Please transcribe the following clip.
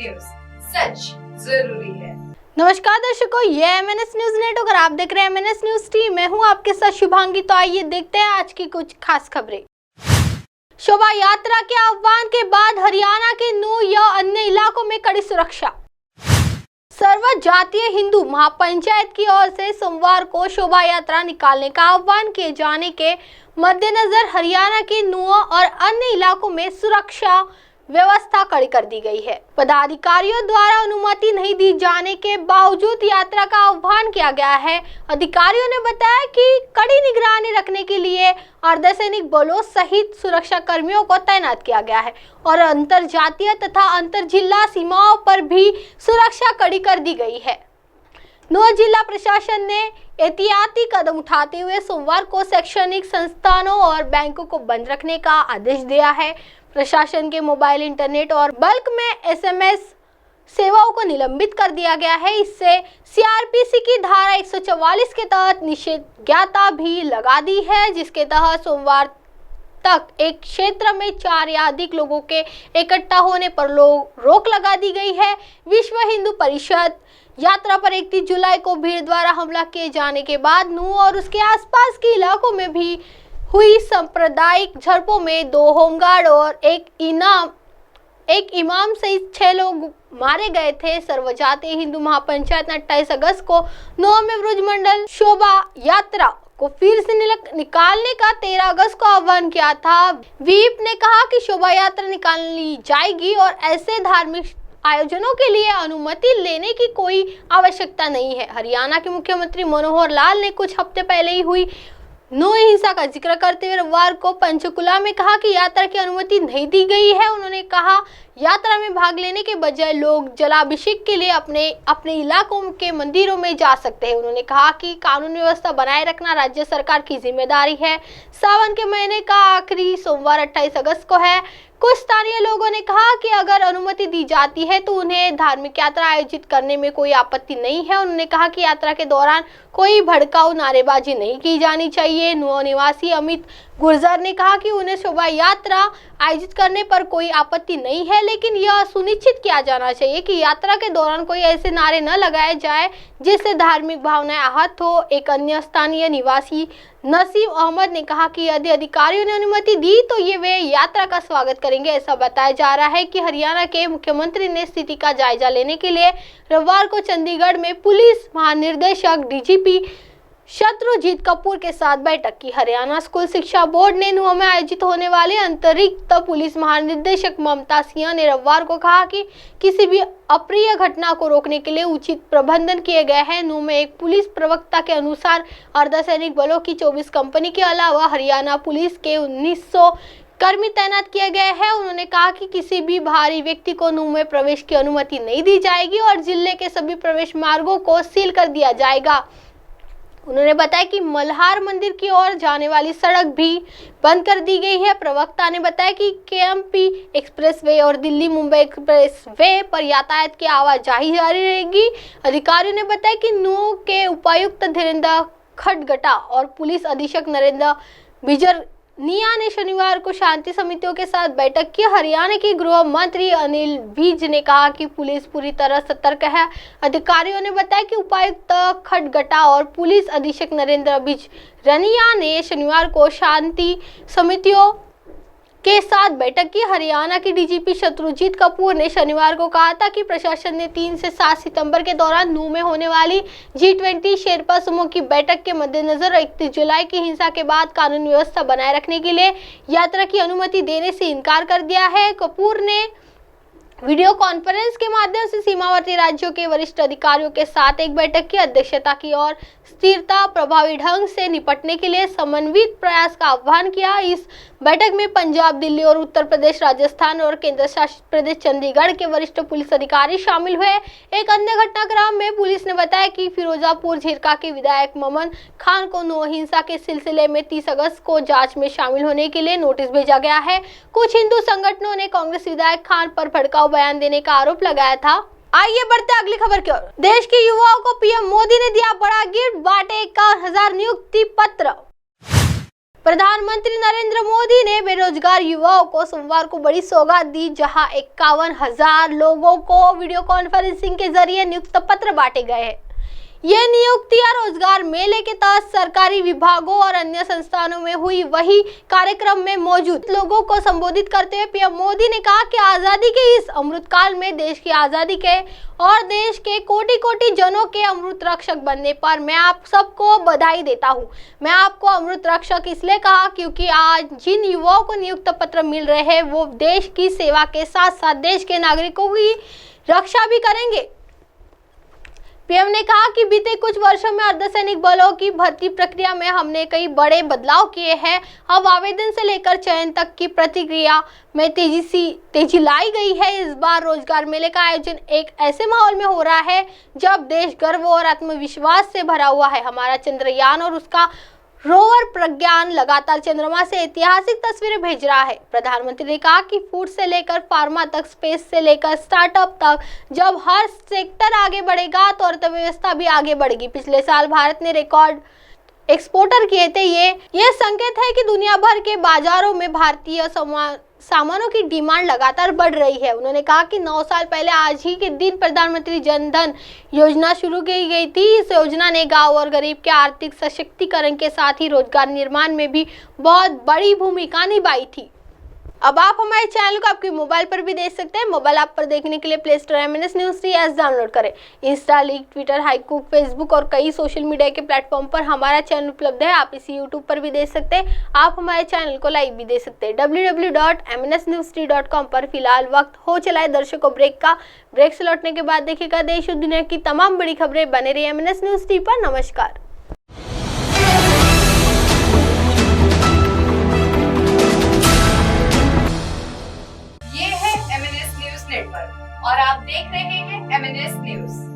News, सच जरूरी है। नमस्कार दर्शकों, ये MNS न्यूज नेटवर्क और आप देख रहे हैं MNS न्यूज टीम। मैं हूं आपके साथ शुभांगी। तो आइए देखते हैं आज की कुछ खास खबरें। शोभा यात्रा के आह्वान के बाद हरियाणा के नूह या अन्य इलाकों में कड़ी सुरक्षा। सर्व जातीय हिंदू महापंचायत की ओर से सोमवार को शोभा यात्रा निकालने का आह्वान किए जाने के मद्देनजर हरियाणा के नूह और अन्य इलाकों में सुरक्षा व्यवस्था कड़ी कर दी गई है। पदाधिकारियों द्वारा अनुमति नहीं दी जाने के बावजूद यात्रा का आह्वान किया गया है। अधिकारियों ने बताया कि कड़ी निगरानी रखने के लिए अर्धसैनिक बलों सहित सुरक्षा कर्मियों को तैनात किया गया है और अंतर जातीय तथा अंतर जिला सीमाओं पर भी सुरक्षा कड़ी कर दी गई है। नूह जिला प्रशासन ने एहतियाती कदम उठाते हुए सोमवार को शैक्षणिक संस्थानों और बैंकों को बंद रखने का आदेश दिया है। प्रशासन के मोबाइल, इंटरनेट और बल्क में SMS सेवाओं को निलंबित कर दिया गया है। इससे CRPC की धारा 144 के तहत निषेधाज्ञा भी लगा दी है, जिसके तहत सोमवार तक एक क्षेत्र में 4 या अधिक लोगों के इकट्ठा होने पर रोक लगा दी गई है। विश्व हिंदू परिषद यात्रा पर 31 जुलाई को भीड़ द्वारा हमला किए जाने के बाद नूह और उसके आसपास के इलाकों में भी हुई सांप्रदायिक झड़पों में 2 होमगार्ड और एक इमाम सहित 6 लोग मारे गए थे। सर्वजातीय हिंदू महापंचायत ने 28 अगस्त को नूह में ब्रजमंडल शोभा यात्रा को फिर से निकालने का 13 अगस्त को आह्वान किया था। व्हीप ने कहा कि शोभा यात्रा निकाली जाएगी और ऐसे धार्मिक आयोजनों के लिए अनुमति लेने की कोई आवश्यकता नहीं है। हरियाणा के मुख्यमंत्री मनोहर लाल ने कुछ हफ्ते पहले ही हुई नूह हिंसा का जिक्र करते हुए रविवार को पंचकुला में कहा कि यात्रा की अनुमति नहीं दी गई है। उन्होंने कहा, यात्रा में भाग लेने के बजाय लोग जलाभिषेक के लिए अपने इलाकों के मंदिरों में जा सकते हैं। उन्होंने कहा कि कानून व्यवस्था बनाए रखना राज्य सरकार की जिम्मेदारी है। सावन के महीने का आखिरी सोमवार 28 अगस्त को है। कुछ स्थानीय लोगों ने कहा कि अगर अनुमति दी जाती है तो उन्हें धार्मिक यात्रा आयोजित करने में कोई आपत्ति नहीं है। उन्होंने कहा कि यात्रा के दौरान कोई भड़काऊ नारेबाजी नहीं की जानी चाहिए। नूह निवासी अमित गुर्जर ने कहा कि उन्हें शोभा यात्रा आयोजित करने पर कोई आपत्ति नहीं है, लेकिन यह सुनिश्चित किया जाना चाहिए कि यात्रा के दौरान कोई ऐसे नारे न लगाए जाए जिससे धार्मिक भावनाएं आहत हो। एक अन्य स्थानीय निवासी नसीम अहमद ने कहा कि यदि अधिकारियों ने अनुमति दी तो वे यात्रा का स्वागत करेंगे। ऐसा बताया जा रहा है कि हरियाणा के मुख्यमंत्री ने स्थिति का जायजा लेने के लिए रविवार को चंडीगढ़ में पुलिस महानिदेशक DGP शत्रुजीत कपूर के साथ बैठक की। हरियाणा स्कूल शिक्षा बोर्ड ने नूह में आयोजित होने वाले अतिरिक्त पुलिस महानिदेशक ममता सिंह ने रविवार को कहा कि किसी भी अप्रिय घटना को रोकने के लिए उचित प्रबंधन किए गए हैं। नूह में एक पुलिस प्रवक्ता के अनुसार अर्धसैनिक बलों की 24 कंपनी के अलावा हरियाणा पुलिस के 1900 कर्मी तैनात किए गए हैं। उन्होंने कहा कि किसी भी बाहरी व्यक्ति को नूह में प्रवेश की अनुमति नहीं दी जाएगी और जिले के सभी प्रवेश मार्गों को सील कर दिया जाएगा। उन्होंने बताया कि मल्हार मंदिर की ओर जाने वाली सड़क भी बंद कर दी गई है। प्रवक्ता ने बताया कि KMP एक्सप्रेसवे और दिल्ली मुंबई एक्सप्रेसवे पर यातायात की आवाजाही जारी रहेगी। अधिकारियों ने बताया कि नूह के उपायुक्त धीरेन्द्र खडगटा और पुलिस अधीक्षक नरेंद्र बिजरनिया ने शनिवार को शांति समितियों के साथ बैठक की। हरियाणा के गृह मंत्री अनिल विज ने कहा कि पुलिस पूरी तरह सतर्क है। अधिकारियों ने बताया कि उपायुक्त खडगटा और पुलिस अधीक्षक नरेंद्र बिजरनिया ने शनिवार को शांति समितियों के साथ बैठक की। हरियाणा के DGP शत्रुजीत कपूर ने शनिवार को कहा था कि प्रशासन ने 3 से 7 सितंबर के दौरान नूह में होने वाली G20 शेरपा समूह की बैठक के मद्देनजर 31 जुलाई की हिंसा के बाद कानून व्यवस्था बनाए रखने के लिए यात्रा की अनुमति देने से इनकार कर दिया है। कपूर ने वीडियो कॉन्फ्रेंस के माध्यम से सीमावर्ती राज्यों के वरिष्ठ अधिकारियों के साथ एक बैठक की अध्यक्षता की और स्थिरता प्रभावी ढंग से निपटने के लिए समन्वित प्रयास का आह्वान किया। इस बैठक में पंजाब, दिल्ली और उत्तर प्रदेश, राजस्थान और केंद्र शासित प्रदेश चंडीगढ़ के वरिष्ठ पुलिस अधिकारी शामिल हुए। एक अन्य घटनाक्रम में पुलिस ने बताया कि फिरोजापुर झिरका के विधायक ममन खान को नूह हिंसा के सिलसिले में 30 अगस्त को जांच में शामिल होने के लिए नोटिस भेजा गया है। कुछ हिंदू संगठनों ने कांग्रेस विधायक खान पर भड़काऊ बयान देने का आरोप लगाया था। आइए बढ़ते अगली खबर की ओर। देश के युवाओं को PM मोदी ने दिया बड़ा गिफ्ट, बांटे 51,000 नियुक्ति पत्र। प्रधानमंत्री प्रधानमंत्री नरेंद्र मोदी ने बेरोजगार युवाओं को सोमवार को बड़ी सौगात दी, जहां 51,000 लोगों को वीडियो कॉन्फ्रेंसिंग के जरिए नियुक्ति पत्र बांटे गए हैं। ये नियुक्तियां रोजगार मेले के तहत सरकारी विभागों और अन्य संस्थानों में हुई। वही कार्यक्रम में मौजूद लोगों को संबोधित करते हुए पीएम मोदी ने कहा कि आजादी के इस अमृत काल में देश की आजादी के और देश के कोटि कोटि जनों के अमृत रक्षक बनने पर मैं आप सबको बधाई देता हूं। मैं आपको अमृत रक्षक इसलिए कहा क्योंकि आज जिन युवाओं को नियुक्ति पत्र मिल रहे हैं वो देश की सेवा के साथ साथ देश के नागरिकों की रक्षा भी करेंगे। पीएम ने कहा कि बीते कुछ वर्षों में अर्धसैनिक बलों की भर्ती प्रक्रिया में हमने कई बड़े बदलाव किए हैं। अब आवेदन से लेकर चयन तक की प्रक्रिया में तेजी लाई गई है। इस बार रोजगार मेले का आयोजन एक ऐसे माहौल में हो रहा है जब देश गर्व और आत्मविश्वास से भरा हुआ है। हमारा चंद्रयान और उसका रोवर प्रज्ञान लगातार चंद्रमा से ऐतिहासिक तस्वीरें भेज रहा है। प्रधानमंत्री ने कहा कि फूड से लेकर फार्मा तक, स्पेस से लेकर स्टार्टअप तक, जब हर सेक्टर आगे बढ़ेगा तो अर्थव्यवस्था भी आगे बढ़ेगी। पिछले साल भारत ने रिकॉर्ड एक्सपोर्टर किए थे। ये संकेत है कि दुनिया भर के बाजारों में भारतीय सामानों की डिमांड लगातार बढ़ रही है। उन्होंने कहा कि 9 साल पहले आज ही के दिन प्रधानमंत्री जन धन योजना शुरू की गई थी। इस योजना ने गांव और गरीब के आर्थिक सशक्तिकरण के साथ ही रोजगार निर्माण में भी बहुत बड़ी भूमिका निभाई थी। अब आप हमारे चैनल को आपके मोबाइल पर भी देख सकते हैं। मोबाइल ऐप पर देखने के लिए play store MNS News 3 app download करें। इंस्टा, लीग, ट्विटर, हाईकुक, फेसबुक और कई सोशल मीडिया के प्लेटफॉर्म पर हमारा चैनल उपलब्ध है। आप इसे यूट्यूब पर भी देख सकते हैं। आप हमारे चैनल को लाइव भी देख सकते हैं www.mnsnews3.com पर। फिलहाल वक्त हो चला है दर्शकों ब्रेक का। ब्रेक से लौटने के बाद देखिएगा देश और दुनिया की तमाम बड़ी खबरें। बने रहिए MNS News 3 पर। नमस्कार। ये है MNS न्यूज नेटवर्क और आप देख रहे हैं MNS न्यूज।